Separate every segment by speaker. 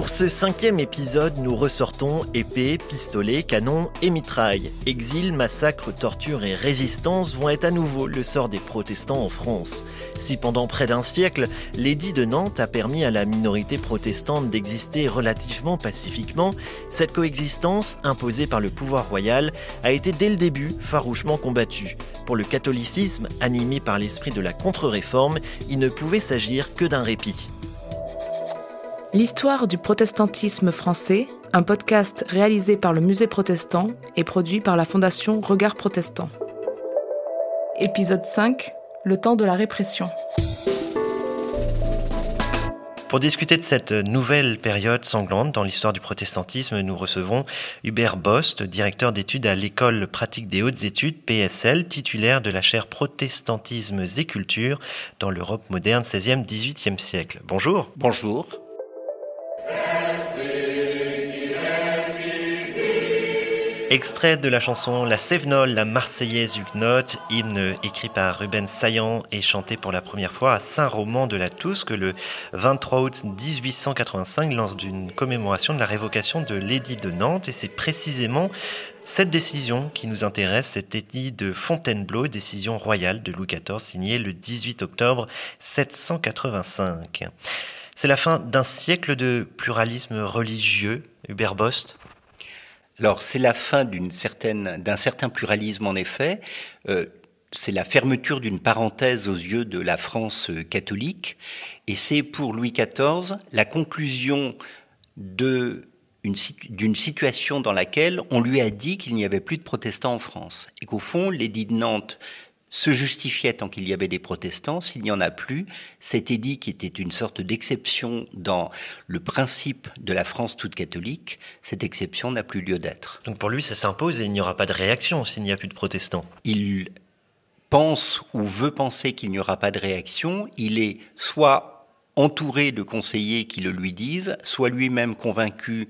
Speaker 1: Pour ce 5e épisode, nous ressortons épées, pistolets, canons et mitrailles. Exil, massacre, torture et résistance vont être à nouveau le sort des protestants en France. Si pendant près d'un siècle, l'édit de Nantes a permis à la minorité protestante d'exister relativement pacifiquement, cette coexistence, imposée par le pouvoir royal, a été dès le début farouchement combattue. Pour le catholicisme, animé par l'esprit de la contre-réforme, il ne pouvait s'agir que d'un répit.
Speaker 2: L'histoire du protestantisme français, un podcast réalisé par le Musée protestant et produit par la Fondation Regard Protestant. Épisode 5, le temps de la répression.
Speaker 1: Pour discuter de cette nouvelle période sanglante dans l'histoire du protestantisme, nous recevons Hubert Bost, directeur d'études à l'École pratique des hautes études, PSL, titulaire de la chaire Protestantisme et culture dans l'Europe moderne 16e-18e siècle. Bonjour.
Speaker 3: Bonjour.
Speaker 1: Extrait de la chanson La Cévenole, la Marseillaise huguenote, hymne écrit par Ruben Saillant et chanté pour la première fois à Saint-Roman-de-la-Tousque le 23 août 1885 lors d'une commémoration de la révocation de l'édit de Nantes. Et c'est précisément cette décision qui nous intéresse, cet édit de Fontainebleau, décision royale de Louis XIV signée le 18 octobre 785. C'est la fin d'un siècle de pluralisme religieux, Hubert Bost.
Speaker 3: Alors, c'est la fin d'un certain pluralisme, en effet. C'est la fermeture d'une parenthèse aux yeux de la France catholique. Et c'est pour Louis XIV la conclusion d'une situation dans laquelle on lui a dit qu'il n'y avait plus de protestants en France. Et qu'au fond, l'édit de Nantes se justifiait tant qu'il y avait des protestants. S'il n'y en a plus, cet édit qui était une sorte d'exception dans le principe de la France toute catholique, cette exception n'a plus lieu d'être.
Speaker 1: Donc pour lui, ça s'impose et il n'y aura pas de réaction s'il n'y a plus de protestants.
Speaker 3: Il pense ou veut penser qu'il n'y aura pas de réaction. Il est soit entouré de conseillers qui le lui disent, soit lui-même convaincu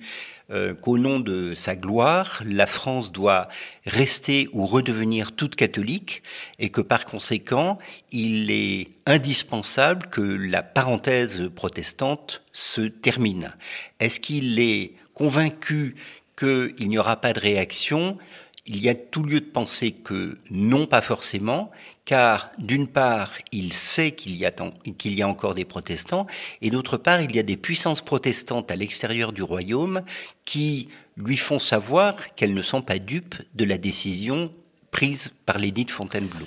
Speaker 3: qu'au nom de sa gloire, la France doit rester ou redevenir toute catholique et que par conséquent, il est indispensable que la parenthèse protestante se termine. Est-ce qu'il est convaincu qu'il n'y aura pas de réaction ? Il y a tout lieu de penser que non, pas forcément, car d'une part, il sait qu'il y a encore des protestants, et d'autre part, il y a des puissances protestantes à l'extérieur du royaume qui lui font savoir qu'elles ne sont pas dupes de la décision prise par l'édit de Fontainebleau.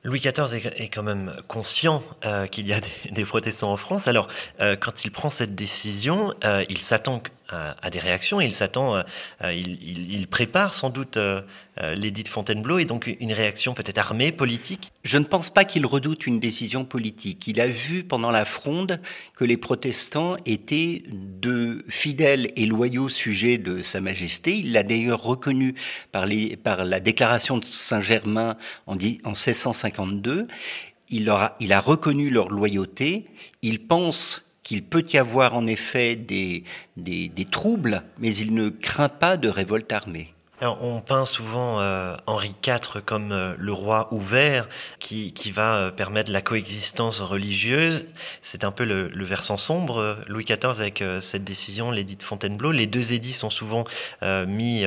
Speaker 1: Louis XIV est quand même conscient qu'il y a des protestants en France. Alors, quand il prend cette décision, il s'attend à des réactions. Il prépare sans doute l'édit de Fontainebleau et donc une réaction peut-être armée, politique.
Speaker 3: Je ne pense pas qu'il redoute une décision politique. Il a vu pendant la Fronde que les protestants étaient de fidèles et loyaux sujets de Sa Majesté. Il l'a d'ailleurs reconnu par la déclaration de Saint-Germain en 1652. Il a reconnu leur loyauté. Il pense qu'il peut y avoir en effet des troubles, mais il ne craint pas de révolte armée.
Speaker 1: Alors, on peint souvent Henri IV comme le roi ouvert qui va permettre la coexistence religieuse. C'est un peu le versant sombre, Louis XIV, avec cette décision, l'édit de Fontainebleau. Les deux édits sont souvent mis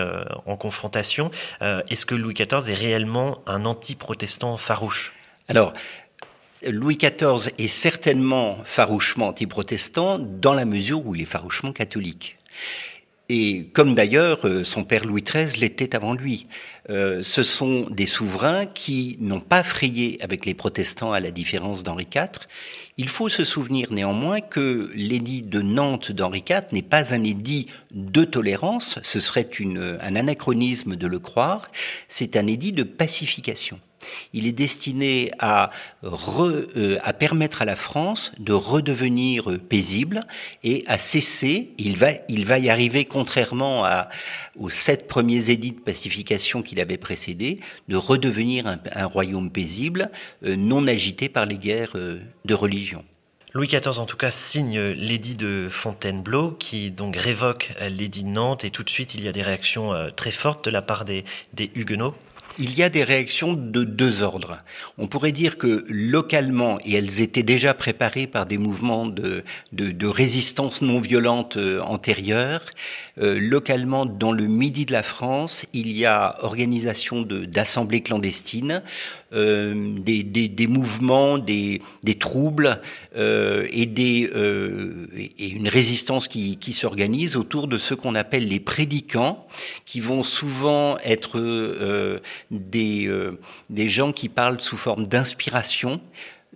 Speaker 1: en confrontation. Est-ce que Louis XIV est réellement un anti-protestant farouche ?
Speaker 3: Alors, Louis XIV est certainement farouchement anti-protestant dans la mesure où il est farouchement catholique. Et comme d'ailleurs son père Louis XIII l'était avant lui. Ce sont des souverains qui n'ont pas frayé avec les protestants à la différence d'Henri IV. Il faut se souvenir néanmoins que l'édit de Nantes d'Henri IV n'est pas un édit de tolérance, ce serait un anachronisme de le croire, c'est un édit de pacification. Il est destiné à permettre à la France de redevenir paisible et à cesser, il va y arriver contrairement aux 7 premiers édits de pacification qu'il avait précédés, de redevenir un royaume paisible, non agité par les guerres de religion.
Speaker 1: Louis XIV, en tout cas, signe l'édit de Fontainebleau qui donc révoque l'édit de Nantes et tout de suite il y a des réactions très fortes de la part des Huguenots.
Speaker 3: Il y a des réactions de deux ordres. On pourrait dire que localement, et elles étaient déjà préparées par des mouvements de résistance non violente antérieurs, localement dans le midi de la France, il y a organisation d'assemblées clandestines, des mouvements, des troubles et une résistance qui s'organise autour de ce qu'on appelle les prédicants, qui vont souvent être des gens qui parlent sous forme d'inspiration,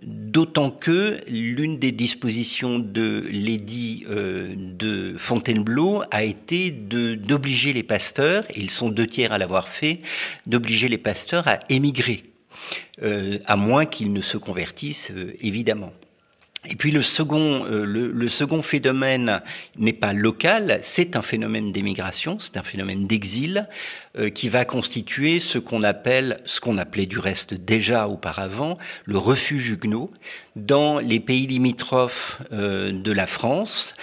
Speaker 3: d'autant que l'une des dispositions de l'édit de Fontainebleau a été d'obliger les pasteurs, et ils sont 2/3 à l'avoir fait, d'obliger les pasteurs à émigrer, à moins qu'ils ne se convertissent, évidemment. Et puis le second phénomène n'est pas local, c'est un phénomène d'émigration, c'est un phénomène d'exil qui va constituer ce qu'on appelait du reste déjà auparavant, le refuge huguenot dans les pays limitrophes de la France,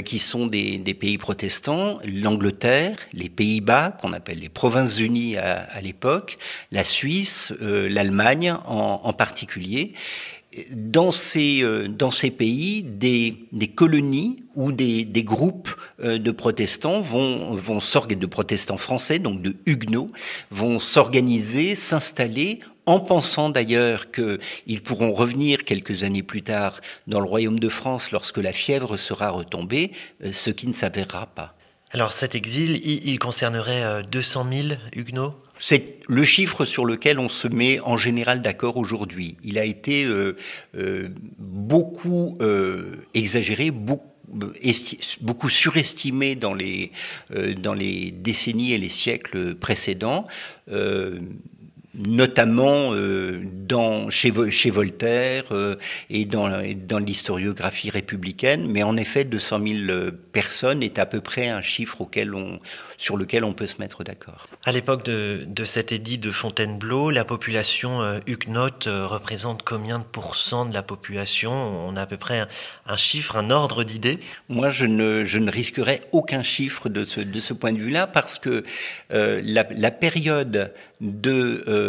Speaker 3: qui sont des pays protestants, l'Angleterre, les Pays-Bas, qu'on appelle les Provinces-Unies à l'époque, la Suisse, l'Allemagne en particulier. Dans ces pays, des colonies ou des groupes de protestants de protestants français, donc de huguenots, vont s'organiser, s'installer, en pensant d'ailleurs qu'ils pourront revenir quelques années plus tard dans le royaume de France lorsque la fièvre sera retombée, ce qui ne s'avérera pas.
Speaker 1: Alors cet exil, il concernerait 200 000 huguenots ?
Speaker 3: C'est le chiffre sur lequel on se met en général d'accord aujourd'hui. Il a été beaucoup exagéré, beaucoup surestimé dans les décennies et les siècles précédents. Notamment chez Voltaire et dans l'historiographie républicaine, mais en effet 200 000 personnes est à peu près un chiffre sur lequel on peut se mettre d'accord.
Speaker 1: À l'époque de cet édit de Fontainebleau, la population huguenote représente combien de pourcents de la population ? On a à peu près un chiffre, un ordre d'idée ?
Speaker 3: Moi, je ne risquerais aucun chiffre de ce point de vue-là, parce que la période du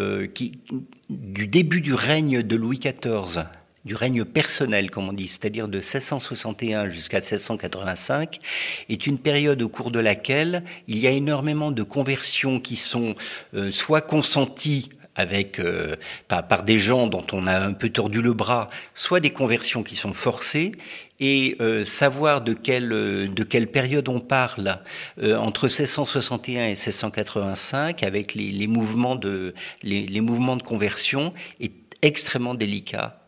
Speaker 3: début du règne de Louis XIV, du règne personnel, comme on dit, c'est-à-dire de 1661 jusqu'à 1685, est une période au cours de laquelle il y a énormément de conversions qui sont soit consenties par des gens dont on a un peu tordu le bras, soit des conversions qui sont forcées. Et savoir de quelle période on parle entre 1661 et 1685 avec les mouvements de conversion est extrêmement délicat.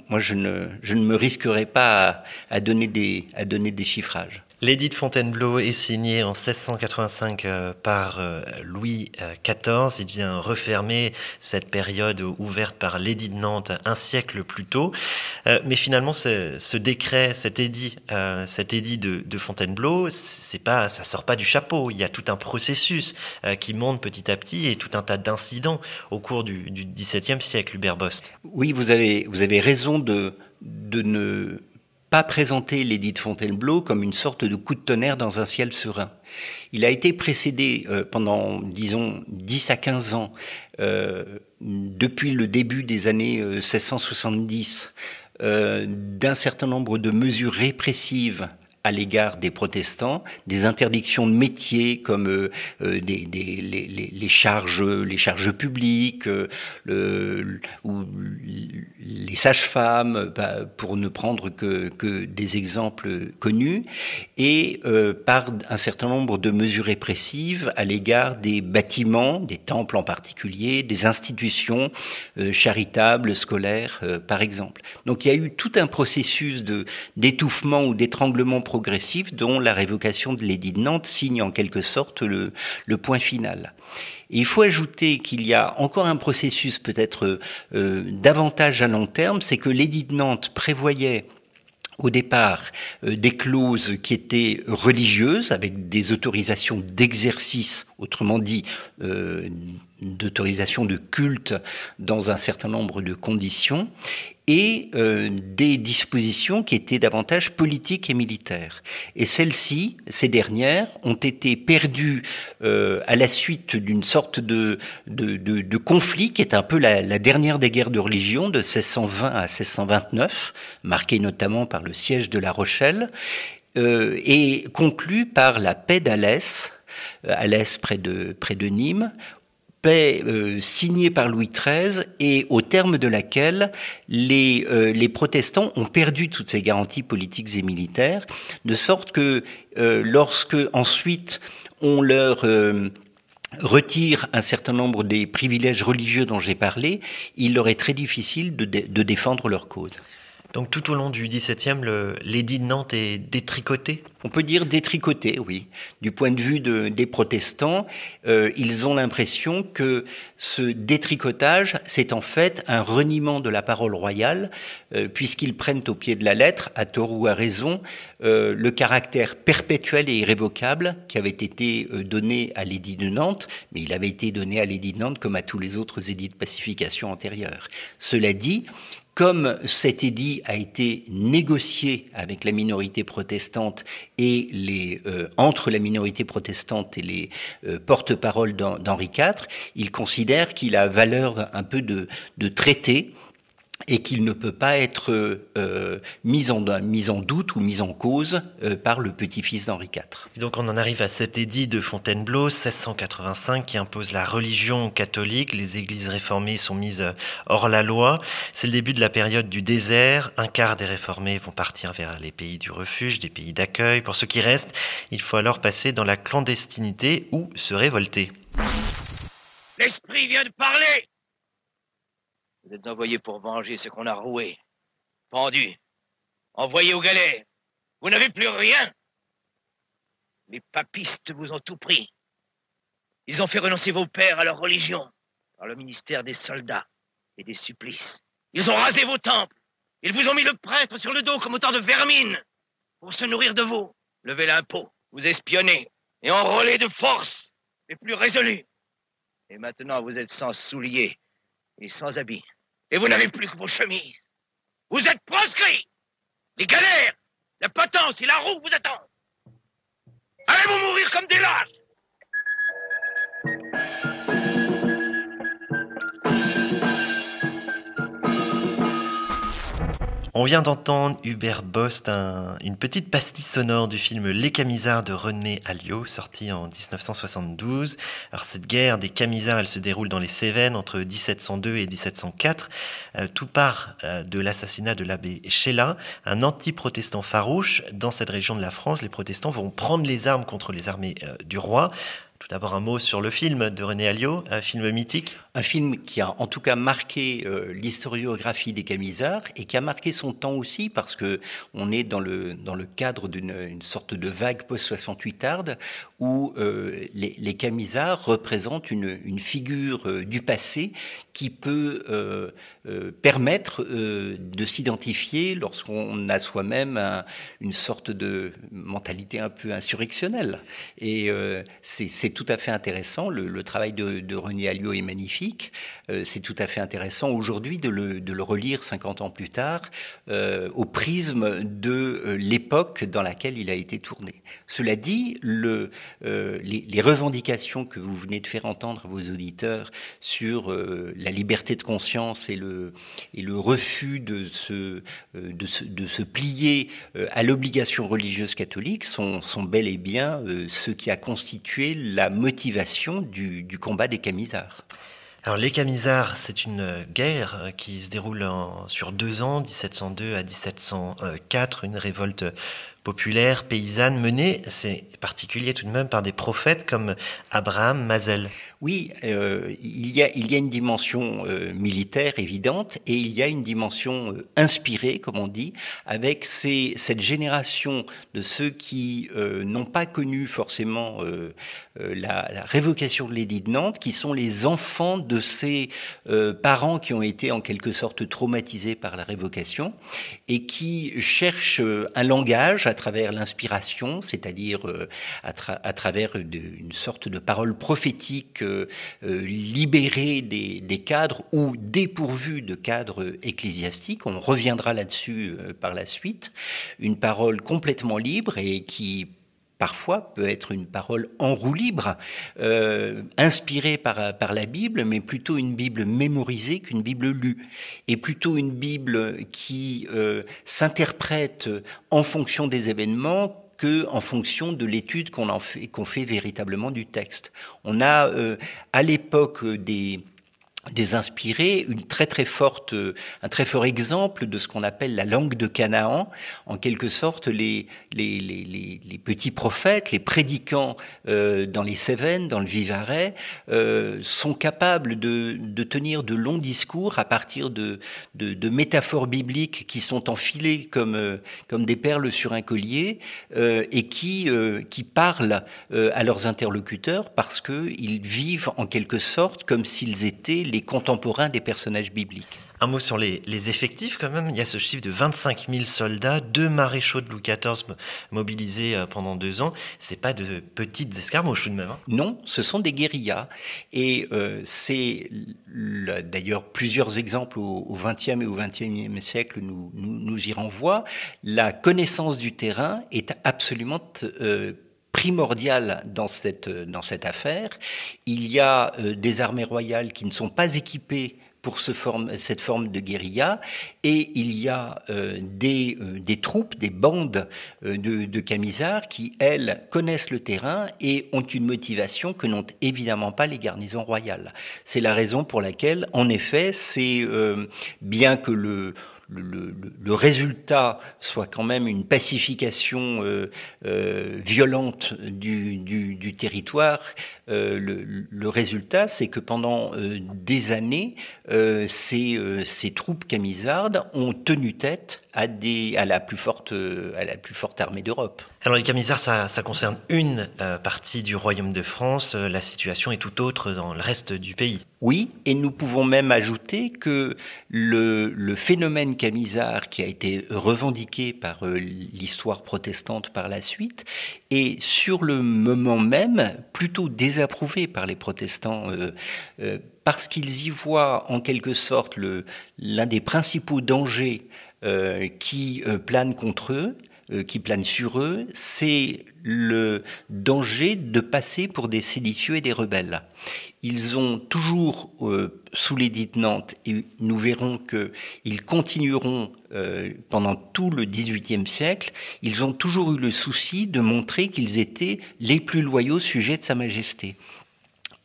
Speaker 3: Moi, je ne me risquerai pas à donner des chiffrages.
Speaker 1: L'édit de Fontainebleau est signé en 1685 par Louis XIV. Il vient refermer cette période ouverte par l'édit de Nantes un siècle plus tôt. Mais finalement, ce décret, cet édit de Fontainebleau, ça sort pas du chapeau. Il y a tout un processus qui monte petit à petit et tout un tas d'incidents au cours du XVIIe siècle, Hubert Bost.
Speaker 3: Oui, vous avez raison de ne pas présenter l'édit de Fontainebleau comme une sorte de coup de tonnerre dans un ciel serein. Il a été précédé pendant, disons, 10 à 15 ans, depuis le début des années 1670, d'un certain nombre de mesures répressives à l'égard des protestants, des interdictions de métiers comme les charges publiques, ou les sages-femmes, pour ne prendre que des exemples connus, et par un certain nombre de mesures répressives à l'égard des bâtiments, des temples en particulier, des institutions charitables, scolaires, par exemple. Donc il y a eu tout un processus d'étouffement ou d'étranglement progressif dont la révocation de l'édit de Nantes signe en quelque sorte le point final. Et il faut ajouter qu'il y a encore un processus peut-être davantage à long terme, c'est que l'édit de Nantes prévoyait au départ des clauses qui étaient religieuses, avec des autorisations d'exercice, autrement dit d'autorisation de culte dans un certain nombre de conditions, et des dispositions qui étaient davantage politiques et militaires. Et ces dernières, ont été perdues à la suite d'une sorte de conflit qui est un peu la dernière des guerres de religion, de 1620 à 1629, marquée notamment par le siège de La Rochelle, et conclue par la paix d'Alès, près de Nîmes, paix signée par Louis XIII et au terme de laquelle les protestants ont perdu toutes ces garanties politiques et militaires, de sorte que lorsque ensuite on leur retire un certain nombre des privilèges religieux dont j'ai parlé, il leur est très difficile de défendre leur cause.
Speaker 1: Donc tout au long du XVIIe, l'édit de Nantes est détricoté ?
Speaker 3: On peut dire détricoté, oui. Du point de vue des protestants, ils ont l'impression que ce détricotage, c'est en fait un reniement de la parole royale, puisqu'ils prennent au pied de la lettre, à tort ou à raison, le caractère perpétuel et irrévocable qui avait été donné à l'édit de Nantes, mais il avait été donné à l'édit de Nantes comme à tous les autres édits de pacification antérieurs. Cela dit, comme cet édit a été négocié avec la minorité protestante et entre la minorité protestante et les porte-paroles d'Henri IV, il considère qu'il a valeur un peu de traité et qu'il ne peut pas être mis en doute ou mis en cause par le petit-fils d'Henri IV.
Speaker 1: Et donc on en arrive à cet édit de Fontainebleau, 1685, qui impose la religion catholique. Les églises réformées sont mises hors la loi. C'est le début de la période du désert. Un quart des réformés vont partir vers les pays du refuge, des pays d'accueil. Pour ceux qui restent, il faut alors passer dans la clandestinité ou se révolter.
Speaker 4: L'esprit vient de parler! Vous êtes envoyés pour venger ce qu'on a roué, pendu, envoyés au galet. Vous n'avez plus rien. Les papistes vous ont tout pris. Ils ont fait renoncer vos pères à leur religion par le ministère des soldats et des supplices. Ils ont rasé vos temples. Ils vous ont mis le prêtre sur le dos comme autant de vermine pour se nourrir de vous. Levez l'impôt, vous espionner et enrôler de force les plus résolus. Et maintenant, vous êtes sans souliers et sans habits. Et vous n'avez plus que vos chemises. Vous êtes proscrits. Les galères, la potence et la roue vous attendent. Allez-vous mourir comme des lâches?
Speaker 1: On vient d'entendre Hubert Bost, une petite pastille sonore du film Les Camisards de René Alliot, sorti en 1972. Alors cette guerre des Camisards, elle se déroule dans les Cévennes entre 1702 et 1704. Tout part de l'assassinat de l'abbé Sheila, un anti-protestant farouche. Dans cette région de la France, les protestants vont prendre les armes contre les armées du roi. Tout d'abord un mot sur le film de René Alliot, un film mythique.
Speaker 3: Un film qui a en tout cas marqué l'historiographie des Camisards et qui a marqué son temps aussi parce que on est dans le cadre d'une sorte de vague post-68arde où les Camisards représentent une figure du passé qui peut permettre de s'identifier lorsqu'on a soi-même une sorte de mentalité un peu insurrectionnelle. Et c'est tout à fait intéressant. Le travail de René Alliot est magnifique. C'est tout à fait intéressant aujourd'hui de le relire 50 ans plus tard au prisme de l'époque dans laquelle il a été tourné. Cela dit, les revendications que vous venez de faire entendre à vos auditeurs sur la liberté de conscience et le refus de se plier à l'obligation religieuse catholique sont bel et bien ce qui a constitué la motivation du combat des Camisards.
Speaker 1: Alors les Camisards, c'est une guerre qui se déroule sur 2 ans, 1702 à 1704, une révolte populaire, paysanne, menée, c'est particulier tout de même, par des prophètes comme Abraham Masel.
Speaker 3: Oui, il y a une dimension militaire évidente et il y a une dimension inspirée, comme on dit, avec cette génération de ceux qui n'ont pas connu forcément la révocation de l'édit de Nantes, qui sont les enfants de ces parents qui ont été en quelque sorte traumatisés par la révocation et qui cherchent un langage à travers l'inspiration, c'est-à-dire à travers une sorte de parole prophétique libérée des cadres ou dépourvue de cadres ecclésiastiques. On reviendra là-dessus par la suite. Une parole complètement libre et qui parfois peut être une parole en roue libre, inspirée par la Bible, mais plutôt une Bible mémorisée qu'une Bible lue, et plutôt une Bible qui s'interprète en fonction des événements que en fonction de l'étude qu'on fait véritablement du texte. On a à l'époque des inspirés, un très fort exemple de ce qu'on appelle la langue de Canaan. En quelque sorte, les petits prophètes, les prédicants dans les Cévennes, dans le Vivarais, sont capables de tenir de longs discours à partir de métaphores bibliques qui sont enfilées comme des perles sur un collier et qui parlent à leurs interlocuteurs parce qu'ils vivent en quelque sorte comme s'ils étaient les contemporains des personnages bibliques.
Speaker 1: Un mot sur les effectifs quand même. Il y a ce chiffre de 25 000 soldats, 2 maréchaux de Louis XIV mobilisés pendant 2 ans. C'est pas de petites escarmouches tout de même. Hein.
Speaker 3: Non, ce sont des guérillas. Et c'est d'ailleurs plusieurs exemples au XXe et au XXIe siècle nous y renvoient. La connaissance du terrain est absolument primordial dans cette affaire. Il y a des armées royales qui ne sont pas équipées pour cette forme de guérilla, et il y a des troupes, des bandes de camisards qui, elles, connaissent le terrain et ont une motivation que n'ont évidemment pas les garnisons royales. C'est la raison pour laquelle, en effet, c'est bien que le résultat soit quand même une pacification violente du territoire, le résultat, c'est que pendant des années, ces troupes camisardes ont tenu tête à la plus forte armée d'Europe.
Speaker 1: Alors les camisards, ça concerne une partie du royaume de France. La situation est tout autre dans le reste du pays.
Speaker 3: Oui, et nous pouvons même ajouter que le phénomène camisard qui a été revendiqué par l'histoire protestante par la suite est sur le moment même plutôt désapprouvé par les protestants parce qu'ils y voient en quelque sorte l'un des principaux dangers qui plane contre eux, qui plane sur eux, c'est le danger de passer pour des séditieux et des rebelles. Ils ont toujours, sous l'édit de Nantes, et nous verrons qu'ils continueront pendant tout le XVIIIe siècle, ils ont toujours eu le souci de montrer qu'ils étaient les plus loyaux sujets de Sa Majesté.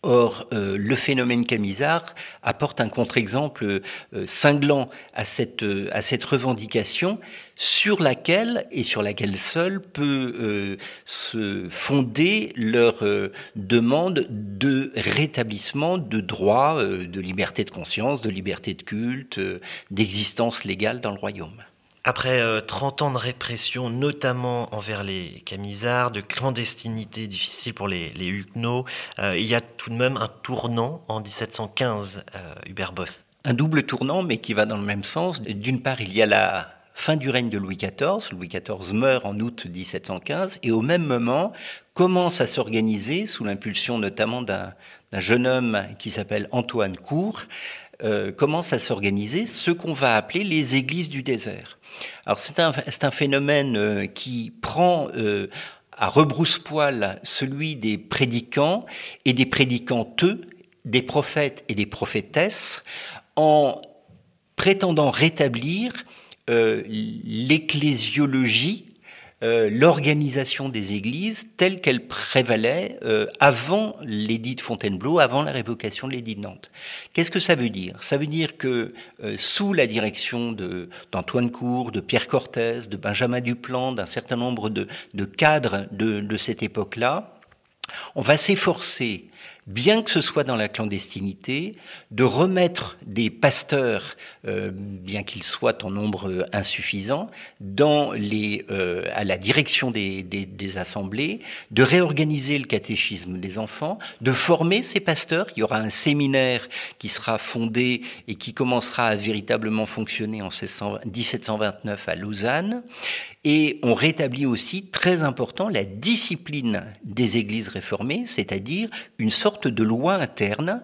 Speaker 3: Or, le phénomène camisard apporte un contre-exemple cinglant à cette revendication sur laquelle seule peut se fonder leur demande de rétablissement de droits, de liberté de conscience, de liberté de culte, d'existence légale dans le royaume.
Speaker 1: Après 30 ans de répression, notamment envers les camisards, de clandestinité difficile pour les huguenots, il y a tout de même un tournant en 1715, Hubert Boss.
Speaker 3: Un double tournant, mais qui va dans le même sens. D'une part, il y a la fin du règne de Louis XIV. Louis XIV meurt en août 1715, et au même moment commence à s'organiser, sous l'impulsion notamment d'un jeune homme qui s'appelle Antoine Court, commence à s'organiser ce qu'on va appeler les églises du désert. Alors c'est un phénomène qui prend à rebrousse-poil celui des prédicants et des prédicanteux, des prophètes et des prophétesses, en prétendant rétablir l'ecclésiologie, l'organisation des églises telle qu'elle prévalait avant l'édit de Fontainebleau, avant la révocation de l'édit de Nantes. Qu'est-ce que ça veut dire ? Ça veut dire que sous la direction d'Antoine Court, de Pierre Cortès, de Benjamin Duplan, d'un certain nombre de cadres de cette époque-là, on va s'efforcer bien que ce soit dans la clandestinité, de remettre des pasteurs, bien qu'ils soient en nombre insuffisant, à la direction des assemblées, de réorganiser le catéchisme des enfants, de former ces pasteurs. Il y aura un séminaire qui sera fondé et qui commencera à véritablement fonctionner en 1729 à Lausanne. Et on rétablit aussi, très important, la discipline des églises réformées, c'est-à-dire une sorte de loi interne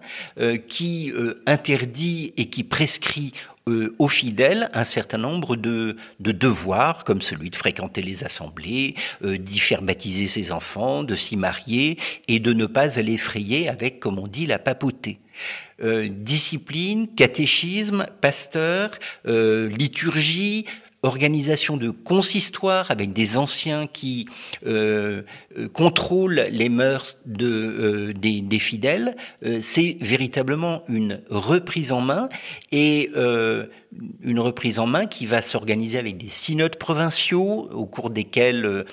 Speaker 3: qui interdit et qui prescrit aux fidèles un certain nombre de devoirs, comme celui de fréquenter les assemblées, d'y faire baptiser ses enfants, de s'y marier et de ne pas aller frayer avec, comme on dit, la papauté. Discipline, catéchisme, pasteur, liturgie, organisation de consistoire avec des anciens qui contrôlent les mœurs des fidèles, c'est véritablement une reprise en main et une reprise en main qui va s'organiser avec des synodes provinciaux au cours desquels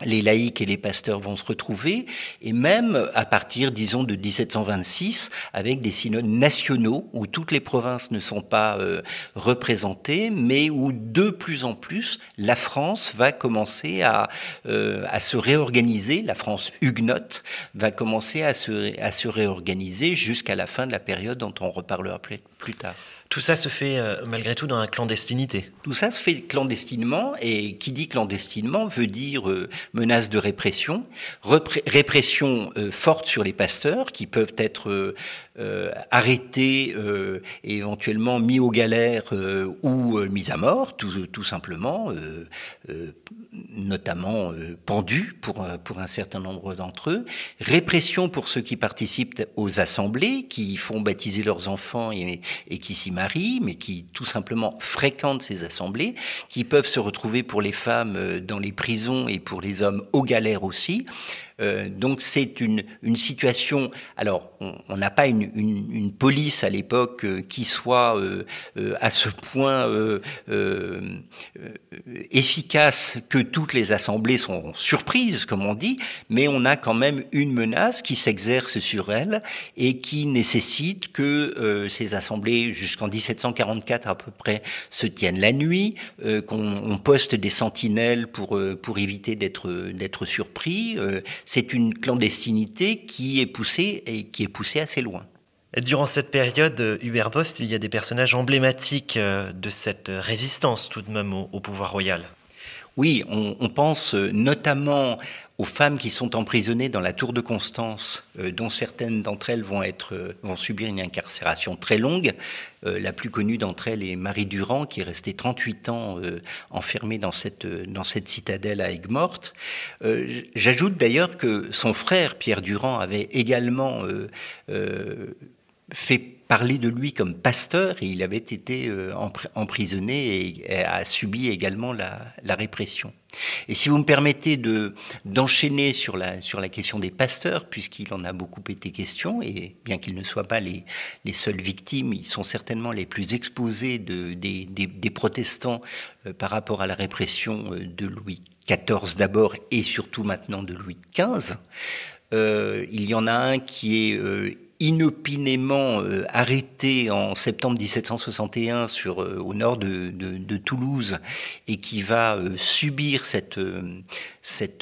Speaker 3: les laïcs et les pasteurs vont se retrouver, et même à partir, disons, de 1726, avec des synodes nationaux, où toutes les provinces ne sont pas représentées, mais où de plus en plus, la France va commencer à se réorganiser, la France huguenote va commencer à se réorganiser jusqu'à la fin de la période dont on reparlera plus tard.
Speaker 1: Tout ça se fait malgré tout dans la clandestinité.
Speaker 3: Tout ça se fait clandestinement, et qui dit clandestinement veut dire menace de répression, répression forte sur les pasteurs qui peuvent être arrêtés et éventuellement mis aux galères ou mis à mort, tout simplement, notamment pendus pour un certain nombre d'entre eux. Répression pour ceux qui participent aux assemblées, qui font baptiser leurs enfants et qui s'y marient, mais qui tout simplement fréquentent ces assemblées, qui peuvent se retrouver pour les femmes dans les prisons et pour les hommes aux galères aussi. Donc c'est une situation. Alors on n'a pas une police à l'époque qui soit à ce point efficace que toutes les assemblées sont surprises, comme on dit, mais on a quand même une menace qui s'exerce sur elles et qui nécessite que ces assemblées, jusqu'en 1744 à peu près, se tiennent la nuit, qu'on poste des sentinelles pour éviter d'être surpris. C'est une clandestinité qui est poussée assez loin.
Speaker 1: Durant cette période, Hubert Bost, il y a des personnages emblématiques de cette résistance tout de même au pouvoir royal.
Speaker 3: Oui, on pense notamment aux femmes qui sont emprisonnées dans la tour de Constance, dont certaines d'entre elles vont subir une incarcération très longue. La plus connue d'entre elles est Marie Durand, qui est restée 38 ans enfermée dans cette citadelle à Aigues-Mortes. J'ajoute d'ailleurs que son frère, Pierre Durand, avait également fait parler de lui comme pasteur, et il avait été emprisonné et a subi également la répression. Et si vous me permettez d'enchaîner sur la question des pasteurs, puisqu'il en a beaucoup été question, et bien qu'ils ne soient pas les seules victimes, ils sont certainement les plus exposés des protestants par rapport à la répression de Louis XIV d'abord, et surtout maintenant de Louis XV. Il y en a un qui est inopinément arrêté en septembre 1761 au nord de Toulouse, et qui va subir cette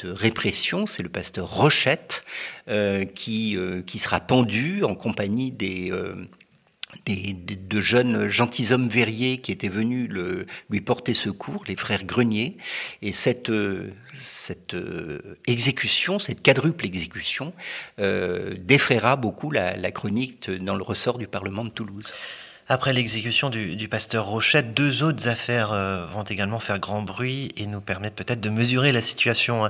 Speaker 3: répression, c'est le pasteur Rochette, qui sera pendu en compagnie de jeunes gentilshommes verriers qui étaient venus lui porter secours, les frères Grenier. Et cette exécution, cette quadruple exécution, défraiera beaucoup la chronique dans le ressort du Parlement de Toulouse.
Speaker 1: Après l'exécution du pasteur Rochette, deux autres affaires vont également faire grand bruit et nous permettre peut-être de mesurer la situation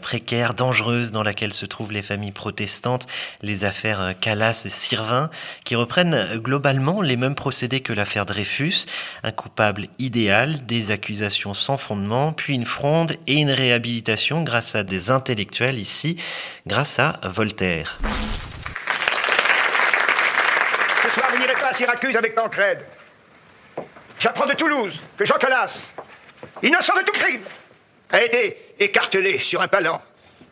Speaker 1: précaire, dangereuse dans laquelle se trouvent les familles protestantes, les affaires Calas et Sirvin, qui reprennent globalement les mêmes procédés que l'affaire Dreyfus, un coupable idéal, des accusations sans fondement, puis une fronde et une réhabilitation grâce à des intellectuels ici, grâce à Voltaire.
Speaker 5: Ce soir, vous n'irez pas à Syracuse avec Tancrède. J'apprends de Toulouse que Jean Calas, innocent de tout crime, a été écartelé sur un palan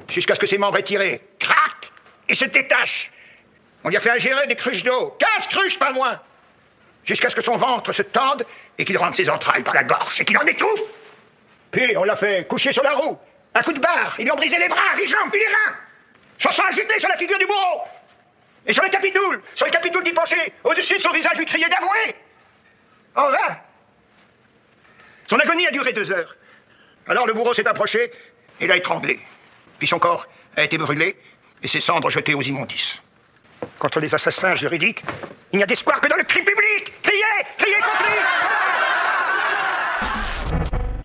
Speaker 5: jusqu'à ce que ses membres aient tiré, crac, et se détachent On lui a fait ingérer des cruches d'eau. 15 cruches, pas moins. Jusqu'à ce que son ventre se tende et qu'il rentre ses entrailles par la gorge et qu'il en étouffe. Puis on l'a fait coucher sur la roue. Un coup de barre, ils lui ont brisé les bras, les jambes, puis les reins. Son sang a jeté sur la figure du bourreau. Et sur les capitouls qui penchaient au-dessus de son visage, lui criaient d'avouer. En vain. Son agonie a duré 2 heures. Alors le bourreau s'est approché et l'a étranglé. Puis son corps a été brûlé et ses cendres jetées aux immondices. Contre les assassins juridiques, il n'y a d'espoir que dans le cri public. Criez contre lui.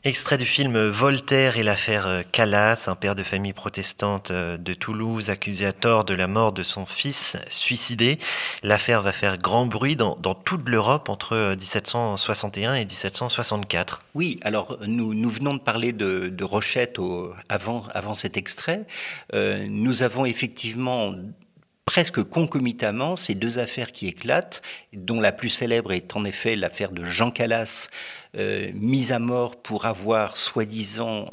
Speaker 1: Extrait du film Voltaire et l'affaire Calas, un père de famille protestante de Toulouse accusé à tort de la mort de son fils suicidé. L'affaire va faire grand bruit dans toute l'Europe entre 1761 et 1764.
Speaker 3: Oui, alors nous venons de parler de Rochette avant cet extrait. Nous avons effectivement presque concomitamment ces 2 affaires qui éclatent, dont la plus célèbre est en effet l'affaire de Jean Calas, mis à mort pour avoir soi-disant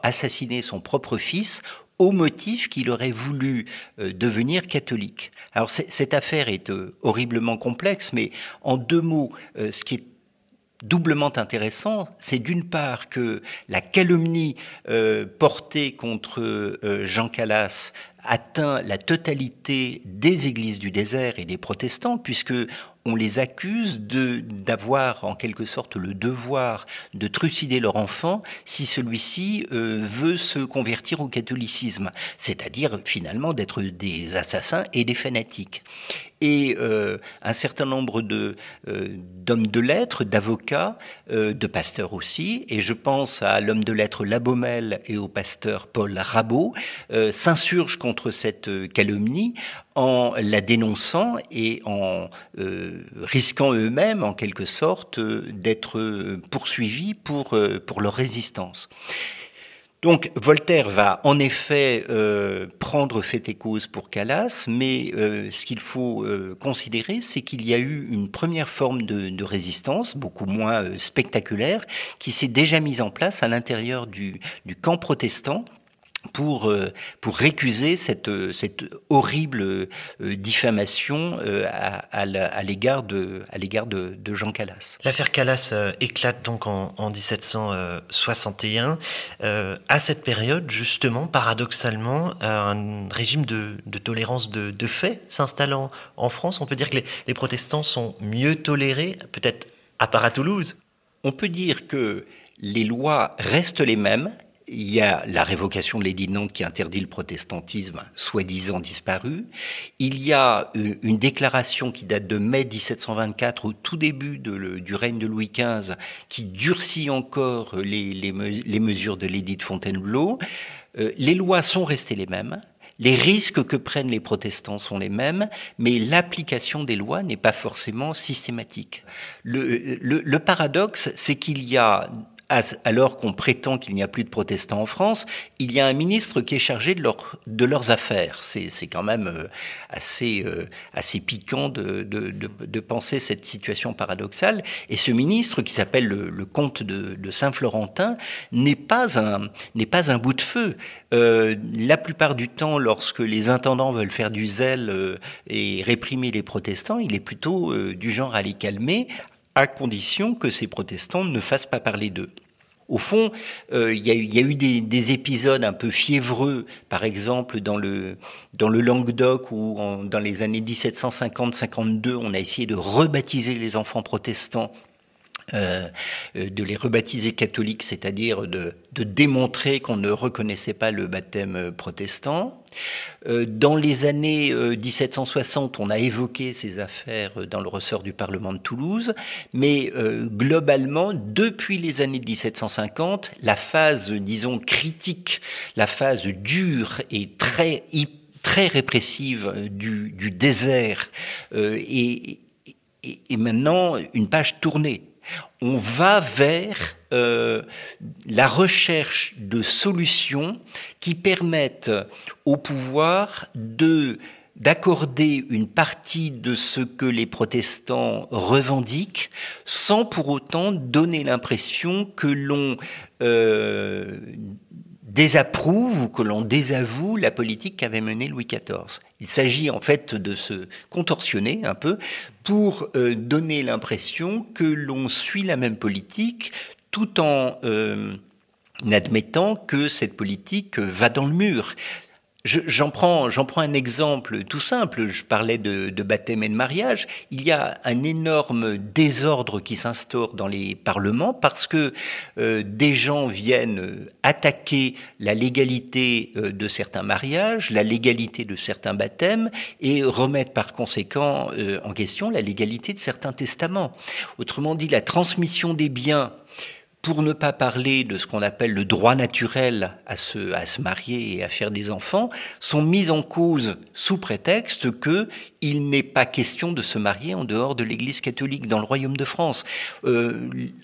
Speaker 3: assassiné son propre fils au motif qu'il aurait voulu devenir catholique. Alors cette affaire est horriblement complexe, mais en 2 mots, ce qui est doublement intéressant, c'est d'une part que la calomnie portée contre Jean Calas atteint la totalité des églises du désert et des protestants, puisque on les accuse d'avoir en quelque sorte le devoir de trucider leur enfant si celui-ci veut se convertir au catholicisme, c'est-à-dire finalement d'être des assassins et des fanatiques. Et un certain nombre d'hommes de lettres, d'avocats, de pasteurs aussi, et je pense à l'homme de lettres Labomel et au pasteur Paul Rabot, s'insurgent contre cette calomnie en la dénonçant et en risquant eux-mêmes, en quelque sorte, d'être poursuivis pour leur résistance. Donc Voltaire va en effet prendre fait et cause pour Calas, mais ce qu'il faut considérer, c'est qu'il y a eu une première forme de résistance, beaucoup moins spectaculaire, qui s'est déjà mise en place à l'intérieur du camp protestant, pour récuser cette horrible diffamation à l'égard de Jean Calas.
Speaker 1: L'affaire Calas éclate donc en 1761. À cette période, justement, paradoxalement, un régime de tolérance de fait s'installe en France. On peut dire que les protestants sont mieux tolérés, peut-être à part à Toulouse.
Speaker 3: On peut dire que les lois restent les mêmes. Il y a la révocation de l'édit de Nantes qui interdit le protestantisme, soi-disant disparu. Il y a une déclaration qui date de mai 1724, au tout début du règne de Louis XV, qui durcit encore les mesures de l'édit de Fontainebleau. Les lois sont restées les mêmes. Les risques que prennent les protestants sont les mêmes, mais l'application des lois n'est pas forcément systématique. Le paradoxe, c'est qu'il y a, alors qu'on prétend qu'il n'y a plus de protestants en France, il y a un ministre qui est chargé de leurs affaires. C'est quand même assez piquant de penser cette situation paradoxale. Et ce ministre, qui s'appelle le comte de Saint-Florentin, n'est pas un bout de feu. La plupart du temps, lorsque les intendants veulent faire du zèle et réprimer les protestants, il est plutôt du genre à les calmer, à condition que ces protestants ne fassent pas parler d'eux. Au fond, il y a eu des épisodes un peu fiévreux, par exemple dans le Languedoc, où dans les années 1750-52, on a essayé de rebaptiser les enfants protestants, de les rebaptiser catholiques, c'est-à-dire de démontrer qu'on ne reconnaissait pas le baptême protestant. Dans les années 1760, on a évoqué ces affaires dans le ressort du Parlement de Toulouse, mais globalement, depuis les années 1750, la phase, disons, critique, la phase dure et très répressive du désert est maintenant une page tournée. On va vers la recherche de solutions qui permettent au pouvoir d'accorder une partie de ce que les protestants revendiquent, sans pour autant donner l'impression que l'on désapprouve ou que l'on désavoue la politique qu'avait menée Louis XIV. Il s'agit en fait de se contorsionner un peu pour donner l'impression que l'on suit la même politique tout en admettant que cette politique va dans le mur. J'en prends un exemple tout simple. Je parlais de baptême et de mariage. Il y a un énorme désordre qui s'instaure dans les parlements parce que des gens viennent attaquer la légalité de certains mariages, la légalité de certains baptêmes et remettre par conséquent en question la légalité de certains testaments. Autrement dit, la transmission des biens, pour ne pas parler de ce qu'on appelle le droit naturel à se marier et à faire des enfants, sont mises en cause sous prétexte qu'il n'est pas question de se marier en dehors de l'Église catholique dans le Royaume de France.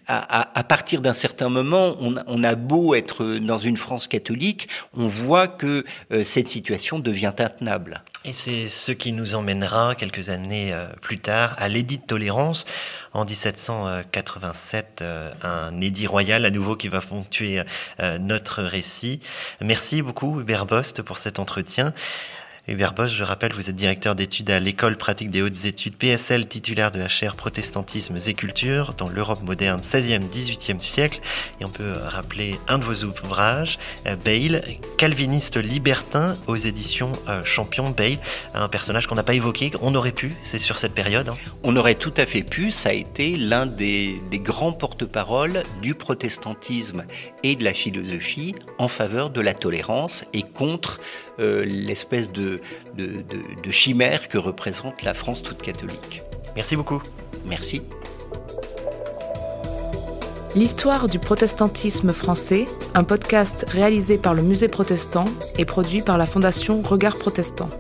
Speaker 3: À partir d'un certain moment, on a beau être dans une France catholique, on voit que cette situation devient intenable.
Speaker 1: Et c'est ce qui nous emmènera quelques années plus tard à l'édit de tolérance en 1787, un édit royal à nouveau qui va ponctuer notre récit. Merci beaucoup Hubert Bost pour cet entretien. Hubert Bost, je rappelle, vous êtes directeur d'études à l'École pratique des hautes études PSL, titulaire de la chaire Protestantisme et culture dans l'Europe moderne 16e, 18e siècle. Et on peut rappeler un de vos ouvrages, Bayle, calviniste libertin aux éditions Champion. Bayle, un personnage qu'on n'a pas évoqué, on aurait pu, c'est sur cette période.
Speaker 3: On aurait tout à fait pu, ça a été l'un des grands porte-parole du protestantisme et de la philosophie en faveur de la tolérance et contre l'espèce de chimère que représente la France toute catholique.
Speaker 1: Merci beaucoup.
Speaker 3: Merci.
Speaker 2: L'histoire du protestantisme français, un podcast réalisé par le Musée protestant et produit par la Fondation Regard Protestant.